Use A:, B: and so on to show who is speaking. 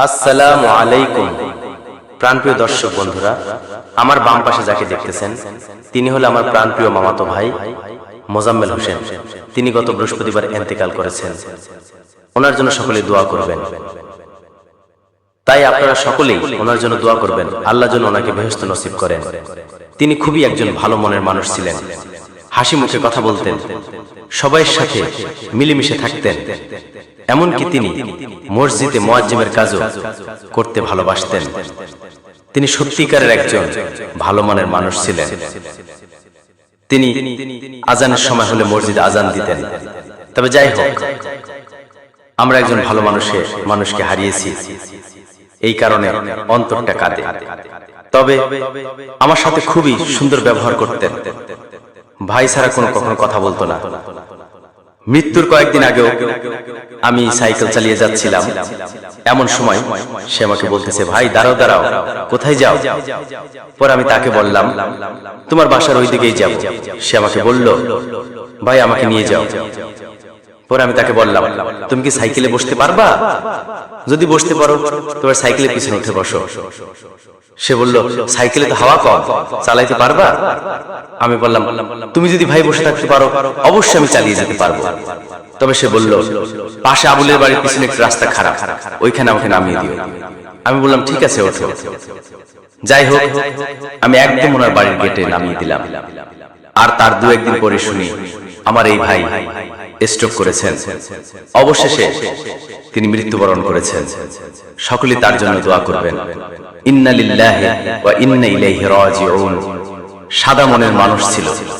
A: আসসালামু আলাইকুম। প্রাণপ্রিয় দর্শক বন্ধুরা, আমার বাম পাশে যাকে দেখতেছেন তিনি হলো আমার প্রাণপ্রিয় মামাতো ভাই মোজাম্মেল হোসেন। তিনি গত বৃহস্পতিবার ইন্তেকাল করেছেন। ওনার জন্য সকলেই দোয়া করবেন। তাই আপনারা সকলেই ওনার জন্য দোয়া করবেন, আল্লাহ যেন ওনাকে বেহেশত নসিব করেন। তিনি খুবই একজন ভালো মনের মানুষ ছিলেন, হাসি মুখে কথা বলতেন, সবাইয়ের সাথে মিলেমিশে থাকতেন। এমনকি তিনি মসজিদে মুয়াজ্জিমের কাজও করতে ভালোবাসতেন। তিনি সত্যিকারের একজন ভালো মনের মানুষ ছিলেন। তিনি আজানের সময় হলে মসজিদে আজান দিতেন। তবে যাই হোক, আমরা একজন ভালো মানুষকে হারিয়েছি, এই কারণে অন্তরটা কাঁদে। তবে আমার সাথে খুবই সুন্দর ব্যবহার করতেন, ভাই ছাড়া কখনো কথা বলতো না। মৃত্যুর কয়েকদিন আগেও আমি সাইকেল চালিয়ে যাচ্ছিলাম, এমন সময় সে আমাকে বলতেছে, ভাই দাঁড়াও দাঁড়াও, কোথায় যাও? পরে আমি তাকে বললাম, তোমার বাসার ওই দিকেই যাব। সে আমাকে বলল, ভাই আমাকে নিয়ে যাও। পরে আমি তাকে বললাম, তুমি কি সাইকেলে বসতে পারবা? যদি বসতে পারো তোমার সাইকেলের পিছনে উঠে বসো। সে বলল, সাইকেলে তো হাওয়া কম, চালাইতে পারবা? আমি বললাম, তুমি যদি ভাই বসে থাকতে পারো অবশ্যই আমি চালিয়ে যেতে পারবো। তবে সে বলল, পাশে আবুলের বাড়ির পিছনে একটা রাস্তা খারাপ, ওইখানে আমাকে নামিয়ে দিও। আমি বললাম, ঠিক আছে ওঠো। যাই হোক, আমি একদম ওনার বাড়ির গেটে নামিয়ে দিলাম। আর তার দু একদিন পরে শুনি আমার এই ভাই স্ট্রোক করেছেন। অবশেষে তিনি মৃত্যুবরণ করেছেন। সকলে তার জন্য দোয়া করবেন। ইন্না লিল্লাহি ওয়া ইন্না ইলাইহি রাজিউন। সাদা মনের মানুষ ছিল।